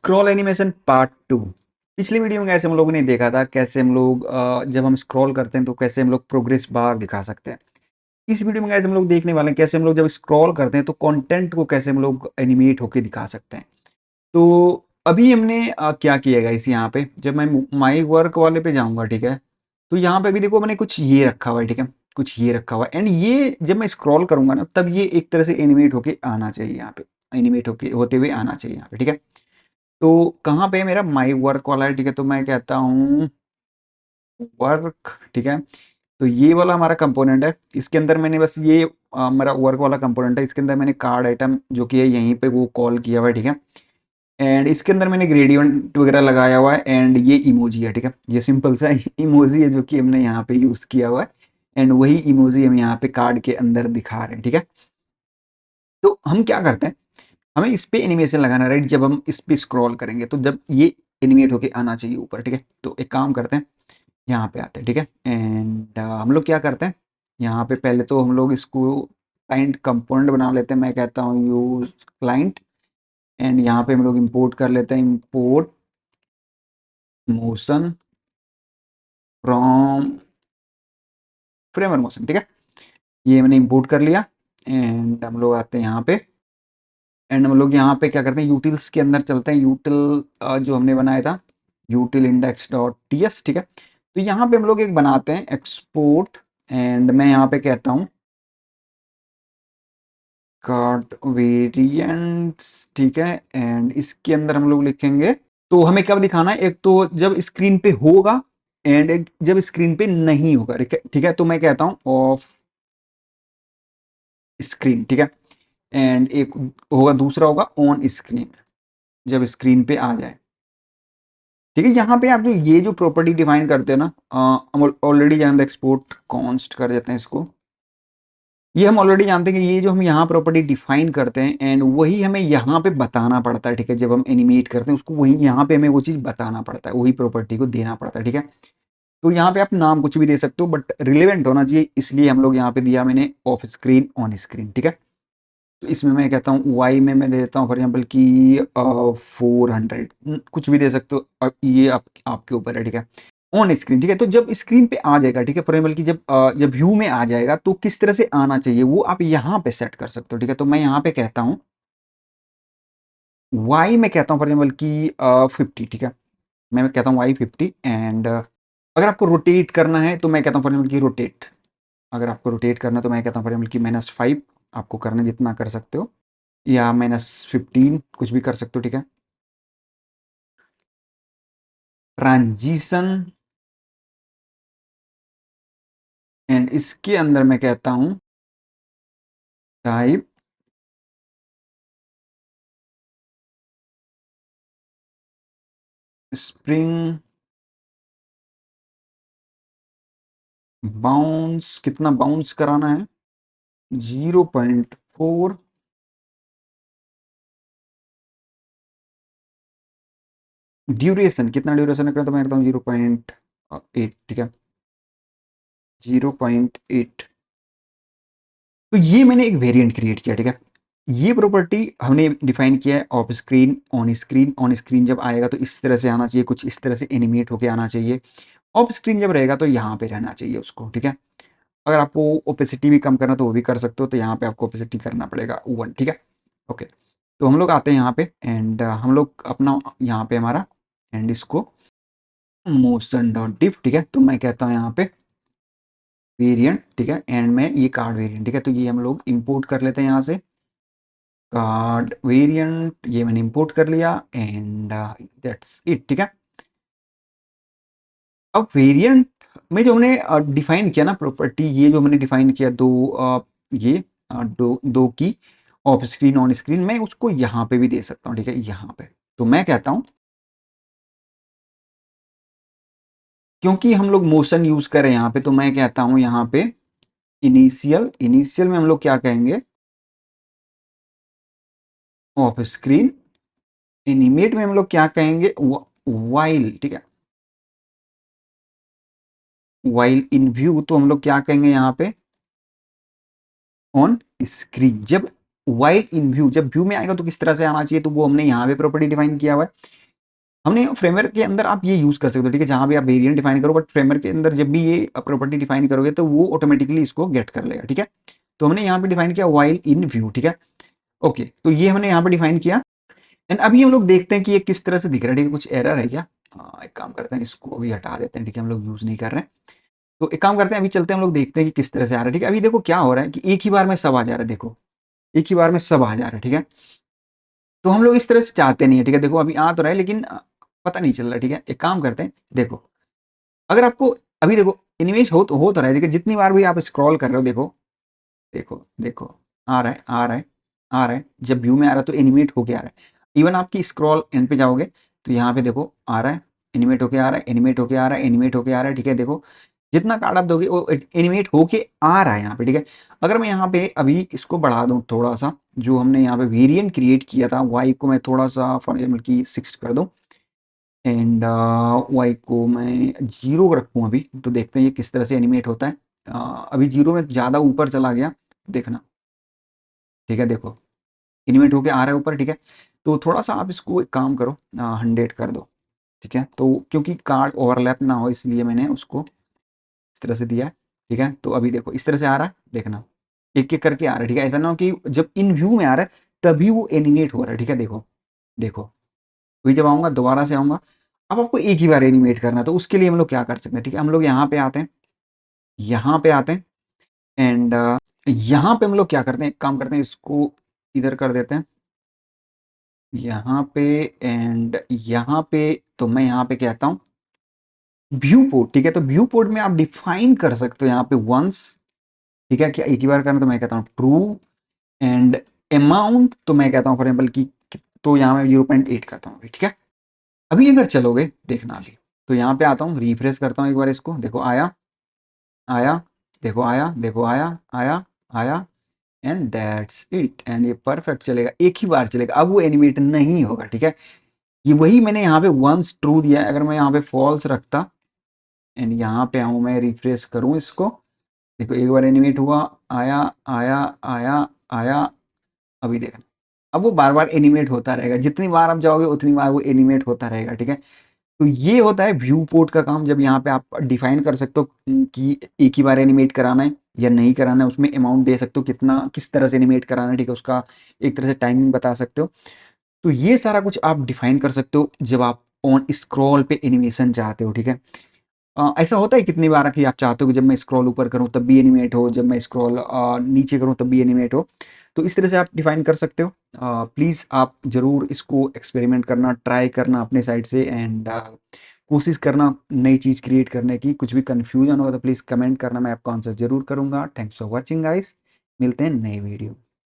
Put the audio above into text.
Scroll animation part 2। पिछली video में कैसे हम लोगों ने देखा था कैसे हम लोग जब हम स्क्रॉल करते हैं तो कैसे हम लोग प्रोग्रेस बार दिखा सकते हैं। इस वीडियो में कैसे हम लोग देखने वाले हैं कैसे हम लोग जब स्क्रॉल करते हैं तो कंटेंट को कैसे हम लोग एनिमेट होके दिखा सकते हैं। तो अभी हमने क्या किया गाइस, यहाँ पे जब मैं माई वर्क वाले पे जाऊंगा, ठीक है, तो यहाँ पे भी देखो मैंने कुछ ये रखा हुआ है, ठीक है, कुछ ये रखा हुआ है एंड ये जब मैं स्क्रॉल करूंगा ना तब ये एक तरह से एनिमेट होके आना चाहिए यहाँ पे, एनिमेट होके होते हुए आना चाहिए यहाँ पे, ठीक है। तो कहाँ पे मेरा माई वर्क वाला है, ठीक है, तो मैं कहता हूँ वर्क, ठीक है। तो ये वाला हमारा कंपोनेंट है, इसके अंदर मैंने बस ये मेरा वर्क वाला कंपोनेंट है, इसके अंदर मैंने कार्ड आइटम जो कि है यहीं पे वो कॉल किया हुआ है, ठीक है। एंड इसके अंदर मैंने ग्रेडियंट वगैरह लगाया हुआ है एंड ये इमोजी है, ठीक है, ये सिंपल सा इमोजी है जो कि हमने यहाँ पे यूज़ किया हुआ है एंड वही इमोजी हम यहाँ पे कार्ड के अंदर दिखा रहे हैं, ठीक है। तो हम क्या करते हैं, हमें इस पे एनिमेशन लगाना है, राइट। जब हम इस पे स्क्रॉल करेंगे तो जब ये एनिमेट होके आना चाहिए ऊपर, ठीक है। तो एक काम करते हैं, यहाँ पे आते हैं, ठीक है, एंड हम लोग क्या करते हैं, यहाँ पे पहले तो हम लोग इसको क्लाइंट कंपोनेंट बना लेते हैं। मैं कहता हूँ यूज क्लाइंट एंड यहाँ पे हम लोग इंपोर्ट कर लेते हैं, import motion from framer motion, ठीक है। ये मैंने इंपोर्ट कर लिया एंड हम लोग आते हैं यहाँ पे एंड हम लोग यहाँ पे क्या करते हैं, यूटिल्स के अंदर चलते हैं। यूटिल जो हमने बनाया था यूटिल इंडेक्स डॉट टी एस, ठीक है। तो यहाँ पे हम लोग एक बनाते हैं एक्सपोर्ट एंड मैं यहाँ पे कहता हूँ कार्ड वेरिएंट्स, ठीक है। एंड इसके अंदर हम लोग लिखेंगे, तो हमें क्या दिखाना है, एक तो जब स्क्रीन पे होगा एंड एक जब स्क्रीन पे नहीं होगा, ठीक है। तो मैं कहता हूँ ऑफ स्क्रीन, ठीक है। एंड एक होगा, दूसरा होगा ऑन स्क्रीन, जब स्क्रीन पे आ जाए, ठीक है। यहाँ पे आप जो ये जो प्रॉपर्टी डिफाइन करते हैं ना, हम ऑलरेडी जानते हैं, एक्सपोर्ट कॉन्स्ट कर देते हैं इसको। ये हम ऑलरेडी जानते हैं कि ये जो हम यहाँ प्रॉपर्टी डिफाइन करते हैं एंड वही हमें यहाँ पे बताना पड़ता है, ठीक है। जब हम एनिमेट करते हैं उसको वही यहाँ पे हमें वो चीज़ बताना पड़ता है, वही प्रॉपर्टी को देना पड़ता है, ठीक है। तो यहाँ पे आप नाम कुछ भी दे सकते हो बट रिलेवेंट होना चाहिए, इसलिए हम लोग यहाँ पे दिया मैंने ऑफ स्क्रीन ऑन स्क्रीन, ठीक है। तो इसमें मैं कहता हूँ वाई में मैं दे देता हूँ फॉर एग्जाम्पल की 400, कुछ भी दे सकते हो, ये आपके ऊपर है, ठीक है। ऑन स्क्रीन, ठीक है। तो जब स्क्रीन पे आ जाएगा, ठीक है, फॉर एग्जाम्पल की जब व्यू में आ जाएगा तो किस तरह से आना चाहिए वो आप यहाँ पे सेट कर सकते हो, ठीक है। तो मैं यहाँ पे कहता हूँ वाई में कहता हूँ फॉर एग्जाम्पल की 50, ठीक है। मैं कहता हूँ वाई 50 एंड अगर आपको रोटेट करना है तो मैं कहता हूँ फॉर एग्जाम्पल की रोटेट, अगर आपको रोटेट करना है तो मैं कहता हूँ फॉर एग्जाम्पल की -5 आपको करना जितना कर सकते हो, या -15 कुछ भी कर सकते हो, ठीक है। ट्रांजिशन एंड इसके अंदर मैं कहता हूं टाइप स्प्रिंग बाउंस, कितना बाउंस कराना है 0.4, ड्यूरेशन कितना ड्यूरेशन है तो मैं कहता हूँ 0.8, ठीक है, 0.8। तो ये मैंने एक वेरिएंट क्रिएट किया, ठीक है। ये प्रॉपर्टी हमने डिफाइन किया है of screen on screen. On screen जब आएगा तो इस तरह से आना चाहिए, कुछ इस तरह से एनिमेट होके आना चाहिए। ऑफ स्क्रीन जब रहेगा तो यहाँ पे रहना चाहिए उसको, ठीक है। अगर आपको ओपेसिटी भी कम करना तो वो भी कर सकते हो, तो यहाँ पे आपको ओपेसिटी करना पड़ेगा 1, ठीक है। ओके, तो हम लोग आते हैं यहाँ पे एंड हम लोग अपना यहाँ पे हमारा एंड इसको मोशन डॉट डिफ, ठीक है। तो मैं कहता हूँ यहाँ पे वेरिएंट, ठीक है, एंड में ये कार्ड वेरिएंट, ठीक है। तो ये हम लोग इंपोर्ट कर लेते हैं यहाँ से कार्ड वेरिएंट, ये मैंने इंपोर्ट कर लिया एंड दैट्स इट, ठीक है। अब वेरिएंट में जो हमने डिफाइन किया ना प्रॉपर्टी, ये जो हमने डिफाइन किया दो ये दो दो की ऑफ स्क्रीन ऑन स्क्रीन, मैं उसको यहाँ पे भी दे सकता हूँ, ठीक है, यहाँ पे। तो मैं कहता हूँ क्योंकि हम लोग मोशन यूज कर रहे हैं यहाँ पे, तो मैं कहता हूँ यहाँ पे इनिशियल, इनिशियल में हम लोग क्या कहेंगे ऑफ स्क्रीन, एनिमेट में हम लोग क्या कहेंगे वाइल, ठीक है, वाइल इन व्यू तो हम लोग क्या कहेंगे यहाँ पे ऑन स्क्रीन, जब वाइल इन व्यू, जब व्यू में आएगा तो किस तरह से आना चाहिए, तो वो हमने यहाँ पे प्रॉपर्टी डिफाइन किया हुआ है। हमने फ्रेमवर्क के अंदर आप ये यूज कर सकते हो, ठीक है, जहां भी आप वेरिएंट डिफाइन करो, बट फ्रेमवर्क के अंदर जब भी ये प्रॉपर्टी डिफाइन करोगे तो वो ऑटोमेटिकली इसको गेट कर लेगा, ठीक है। तो हमने यहाँ पे डिफाइन किया वाइल इन व्यू, ठीक है। ओके, तो ये हमने यहाँ पे डिफाइन किया। एंड अभी हम लोग देखते हैं कि ये किस तरह से दिख रहा है, ठीक है, कुछ एरर है क्या। एक काम करते हैं, इसको अभी हटा देते हैं, ठीक है, हम लोग यूज नहीं कर रहे हैं। तो एक काम करते हैं, अभी चलते हैं, हम लोग देखते हैं कि किस तरह से आ रहा है, ठीक है। अभी देखो क्या हो रहा है कि एक ही बार में सब आ जा रहा है, देखो एक ही बार में सब आ जा रहा है, ठीक है। तो हम लोग इस तरह से चाहते नहीं है, ठीक है। देखो अभी आ तो रहा है लेकिन पता नहीं चल रहा, ठीक है। एक काम करते हैं, देखो अगर आपको अभी देखो एनिमेश हो तो रहा है, देखिए जितनी बार भी आप स्क्रॉल कर रहे हो, देखो देखो देखो, आ रहा है आ रहा है आ रहा है, जब व्यू में आ रहा है तो एनिमेट होके आ रहा है। इवन आपकी स्क्रॉल एंड पे जाओगे तो यहाँ पे देखो आ रहा है, एनिमेट होके आ रहा है, एनिमेट होके आ रहा है, एनिमेट होके आ रहा है, ठीक है। देखो जितना कार्ड आप दोगे वो एनिमेट होके आ रहा है यहाँ पे, ठीक है। अगर मैं यहाँ पे अभी इसको बढ़ा दूँ थोड़ा सा, जो हमने यहाँ पे वेरिएंट क्रिएट किया था, वाई को मैं थोड़ा सा फॉर एग्जाम्पल की 6 कर दूँ, एंड वाई को मैं 0 रखूँ अभी, तो देखते हैं ये किस तरह से एनिमेट होता है। अभी 0 में ज़्यादा ऊपर चला गया, देखना, ठीक है। देखो एनिमेट होके आ रहा है ऊपर, ठीक है। तो थोड़ा सा आप इसको एक काम करो, 100 कर दो, ठीक है। तो क्योंकि कार्ड ओवरलैप ना हो इसलिए मैंने उसको इस तरह से दिया है, ठीक है। तो अभी देखो इस तरह से आ रहा है, देखना एक एक करके आ रहा है, ठीक है। ऐसा ना हो कि जब इन व्यू में आ रहा है तभी वो एनिमेट हो रहा है, ठीक है। देखो देखो अभी जब आऊँगा दोबारा से आऊँगा, अब आपको एक ही बार एनिमेट करना है, तो उसके लिए हम लोग क्या कर सकते हैं, ठीक है। हम लोग यहाँ पे आते हैं, यहाँ पे आते हैं, एंड यहाँ पे हम लोग क्या करते हैं, एक काम करते हैं, इसको इधर कर देते हैं यहाँ पे, एंड यहाँ पे, तो मैं यहाँ पे कहता हूँ व्यू पोर्ट, ठीक है। तो व्यू पोर्ट में आप डिफाइन कर सकते हो यहाँ पे वंस, ठीक है, क्या एक ही बार करना, तो मैं कहता हूँ ट्रू, एंड अमाउंट तो मैं कहता हूँ फॉर एग्जाम्पल की, तो यहाँ मैं 0.8 करता हूँ, ठीक है। अभी अगर चलोगे देखना, अभी तो यहाँ पे आता हूँ, रिफ्रेश करता हूँ एक बार इसको, देखो आया आया, देखो आया, देखो आया आया आया, एंड दैट्स इट, एंड ये परफेक्ट चलेगा, एक ही बार चलेगा, अब वो एनिमेट नहीं होगा, ठीक है। ये वही मैंने यहाँ पे वंस ट्रू दिया है, अगर मैं यहाँ पे फॉल्स रखता एंड यहाँ पे आऊँ, मैं रिफ्रेश करूँ इसको, देखो एक बार एनिमेट हुआ, आया आया आया आया, अभी देखना, अब वो बार बार एनिमेट होता रहेगा, जितनी बार आप जाओगे उतनी बार वो एनिमेट होता रहेगा, ठीक है। तो ये होता है व्यू पोर्ट का काम, जब यहाँ पे आप डिफाइन कर सकते हो कि एक ही बार एनिमेट कराना है या नहीं कराना है, उसमें अमाउंट दे सकते हो कितना किस तरह से एनिमेट कराना है, ठीक है, उसका एक तरह से टाइमिंग बता सकते हो। तो ये सारा कुछ आप डिफाइन कर सकते हो जब आप ऑन स्क्रॉल पे एनिमेशन चाहते हो, ठीक है। ऐसा होता है कितनी बार कि आप चाहते हो कि जब मैं स्क्रॉल ऊपर करूं तब भी एनिमेट हो, जब मैं स्क्रॉल नीचे करूं तब भी एनिमेट हो। तो इस तरह से आप डिफाइन कर सकते हो। प्लीज़ आप ज़रूर इसको एक्सपेरिमेंट करना, ट्राई करना अपने साइड से, एंड कोशिश करना नई चीज़ क्रिएट करने की। कुछ भी कन्फ्यूजन होगा तो प्लीज़ कमेंट करना, मैं आपका आंसर ज़रूर करूँगा। थैंक्स फॉर वॉचिंग गाइस, मिलते हैं नए वीडियो।